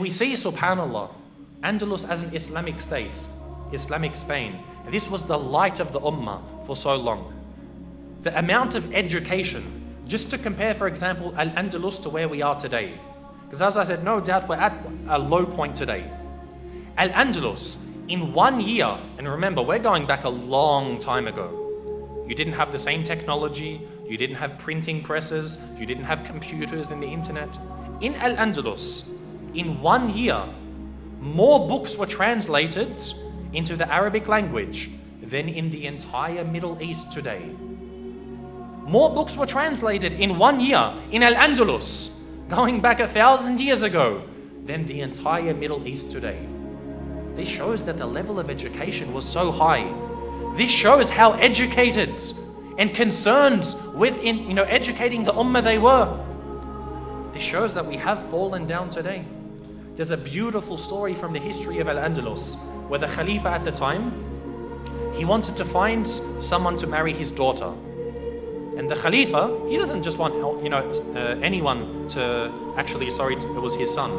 We see, subhanallah, Andalus as an Islamic state, Islamic Spain. This was the light of the ummah for so long. The amount of education, just to compare, for example, Al-Andalus to where we are today. Because as I said, no doubt we're at a low point today. Al-Andalus, in 1 year, and remember, we're going back a long time ago. You didn't have the same technology, you didn't have printing presses, you didn't have computers and the internet. In Al-Andalus, in 1 year, more books were translated into the Arabic language than in the entire Middle East today. More books were translated in 1 year in Al-Andalus, going back 1,000 years ago, than the entire Middle East today. This shows that the level of education was so high. This shows how educated and concerned with educating the ummah they were. This shows that we have fallen down today. There's a beautiful story from the history of Al-Andalus, where the Khalifa at the time, he wanted to find someone to marry his daughter. And the Khalifa, he doesn't just want anyone to, it was his son.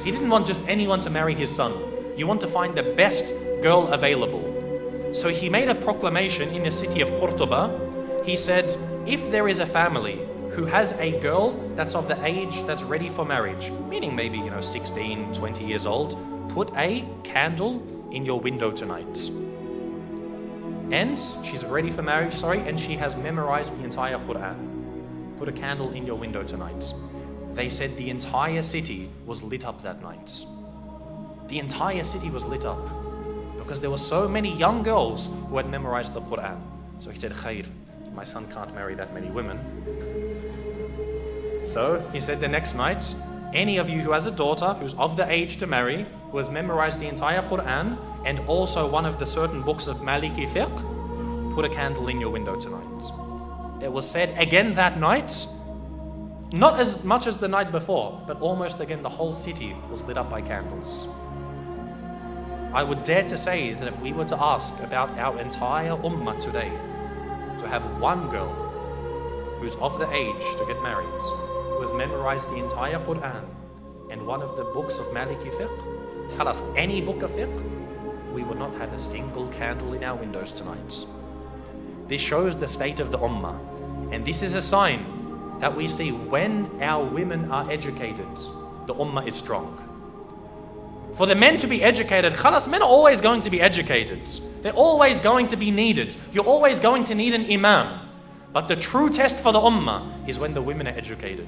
He didn't want just anyone to marry his son. You want to find the best girl available. So he made a proclamation in the city of Cordoba. He said, if there is a family who has a girl that's of the age that's ready for marriage, meaning maybe 16, 20 years old, put a candle in your window tonight. And she's ready for marriage, and she has memorized the entire Quran. Put a candle in your window tonight. They said the entire city was lit up that night. The entire city was lit up because there were so many young girls who had memorized the Quran. So he said, Khair, my son can't marry that many women. So he said the next night, any of you who has a daughter who's of the age to marry, who has memorized the entire Quran and also one of the certain books of Maliki fiqh, put a candle in your window tonight. It was said again that night, not as much as the night before, but almost again the whole city was lit up by candles. I would dare to say that if we were to ask about our entire ummah today, to have one girl who's of the age to get married, who has memorized the entire Quran and one of the books of Maliki fiqh, khalas, any book of fiqh, we would not have a single candle in our windows tonight. This shows the state of the ummah, and this is a sign that we see when our women are educated, the ummah is strong. For the men to be educated, khalas, men are always going to be educated. They're always going to be needed. You're always going to need an imam. But the true test for the ummah is when the women are educated.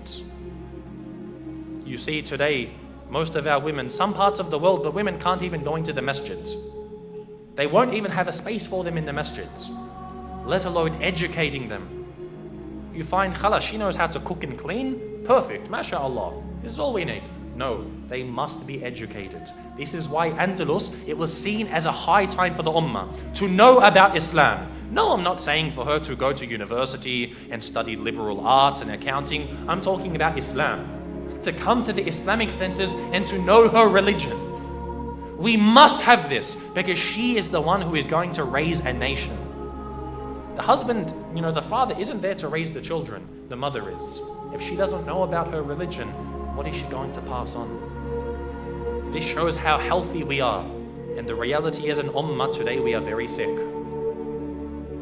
You see today, most of our women, some parts of the world, the women can't even go into the masjids. They won't even have a space for them in the masjids, let alone educating them. You find, khalas, she knows how to cook and clean. Perfect, mashallah. This is all we need. No, they must be educated. This is why Andalus, it was seen as a high time for the ummah to know about Islam. No, I'm not saying for her to go to university and study liberal arts and accounting. I'm talking about Islam. To come to the Islamic centers and to know her religion. We must have this because she is the one who is going to raise a nation. The husband, the father isn't there to raise the children. The mother is. If she doesn't know about her religion, what is she going to pass on? This shows how healthy we are. And the reality as an ummah today, we are very sick.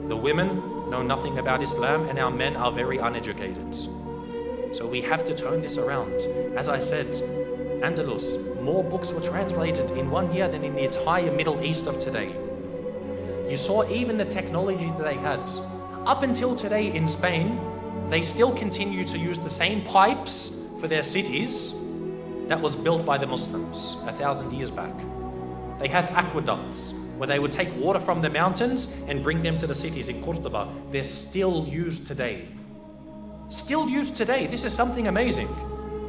The women know nothing about Islam and our men are very uneducated. So we have to turn this around. As I said, Andalus, more books were translated in 1 year than in the entire Middle East of today. You saw even the technology that they had. Up until today in Spain, they still continue to use the same pipes for their cities that was built by the Muslims 1,000 years back. They have aqueducts where they would take water from the mountains and bring them to the cities in Cordoba. They're still used today. Still used today. This is something amazing.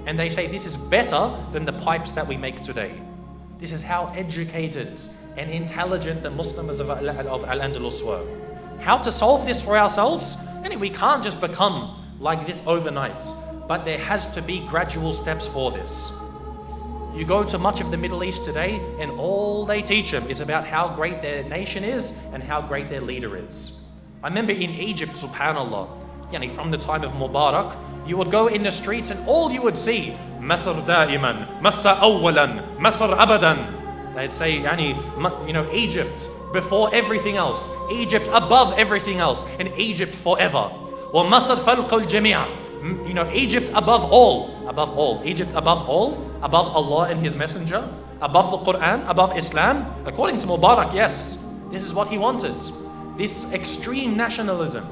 And they say this is better than the pipes that we make today. This is how educated and intelligent the Muslims of Al-Andalus were. How to solve this for ourselves? And we can't just become like this overnight. But there has to be gradual steps for this. You go to much of the Middle East today and all they teach them is about how great their nation is and how great their leader is. I remember in Egypt, subhanallah, from the time of Mubarak, you would go in the streets and all you would see Masr da'iman, Masr awwalan, Masr abadan. They'd say, Egypt before everything else, Egypt above everything else, and Egypt forever. Or Masr falqa al-jami', Egypt above all, Egypt above all, above Allah and His Messenger, above the Quran, above Islam. According to Mubarak, yes, this is what he wanted, this extreme nationalism.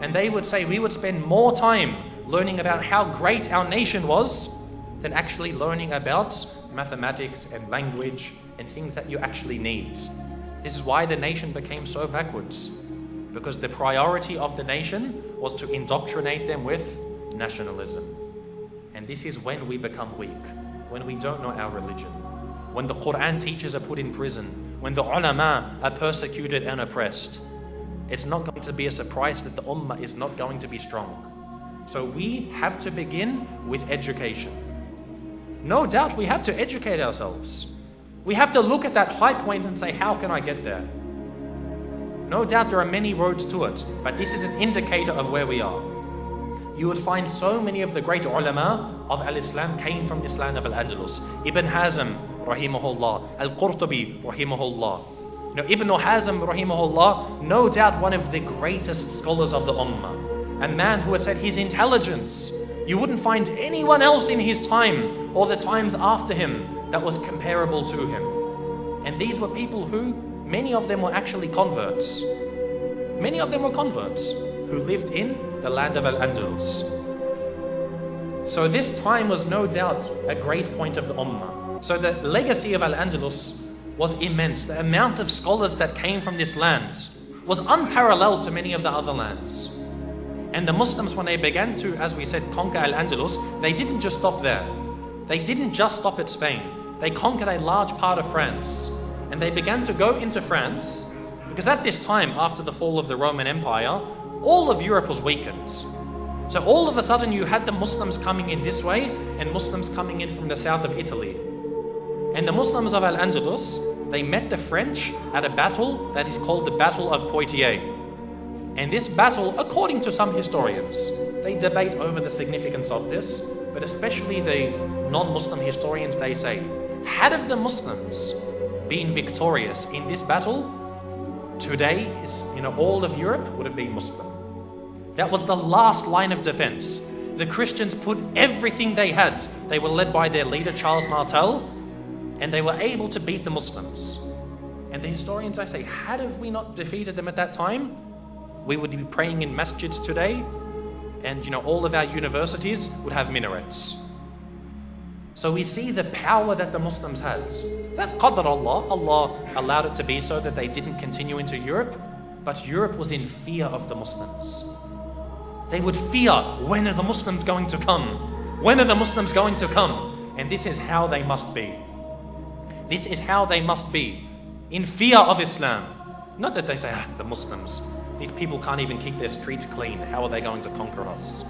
And they would say we would spend more time learning about how great our nation was than actually learning about mathematics and language and things that you actually need. This is why the nation became so backwards, because the priority of the nation was to indoctrinate them with nationalism. And this is when we become weak, when we don't know our religion, when the Quran teachers are put in prison, when the ulama are persecuted and oppressed. It's not going to be a surprise that the ummah is not going to be strong. So we have to begin with education. No doubt we have to educate ourselves. We have to look at that high point and say, how can I get there? No doubt there are many roads to it, but this is an indicator of where we are. You would find so many of the great ulama of al-Islam came from this land of Al-Andalus. Ibn Hazm, rahimahullah, Al-Qurtubi, rahimahullah. Ibn Hazm, rahimahullah, no doubt one of the greatest scholars of the ummah. A man who had said his intelligence, you wouldn't find anyone else in his time or the times after him that was comparable to him. And these were people who, many of them were actually converts. Many of them were converts who lived in the land of Al-Andalus. So this time was no doubt a great point of the ummah. So the legacy of Al-Andalus was immense. The amount of scholars that came from this land was unparalleled to many of the other lands. And the Muslims, when they began to, as we said, conquer Al-Andalus, they didn't just stop there. They didn't just stop at Spain. They conquered a large part of France. And they began to go into France, because at this time, after the fall of the Roman Empire, all of Europe was weakened. So all of a sudden you had the Muslims coming in this way and Muslims coming in from the south of Italy. And the Muslims of Al-Andalus, they met the French at a battle that is called the Battle of Poitiers. And this battle, according to some historians, they debate over the significance of this, but especially the non-Muslim historians, they say, had of the Muslims been victorious in this battle, today all of Europe would have been Muslim. That was the last line of defense. The Christians put everything they had. They were led by their leader, Charles Martel, and they were able to beat the Muslims. And the historians, I say, had we not defeated them at that time, we would be praying in masjids today, and all of our universities would have minarets. So we see the power that the Muslims had. That qadr Allah allowed it to be so that they didn't continue into Europe, but Europe was in fear of the Muslims. They would fear, when are the Muslims going to come? When are the Muslims going to come? And this is how they must be. This is how they must be, in fear of Islam. Not that they say, the Muslims, these people can't even keep their streets clean. How are they going to conquer us?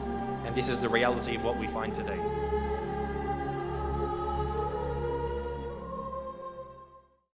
And this is the reality of what we find today.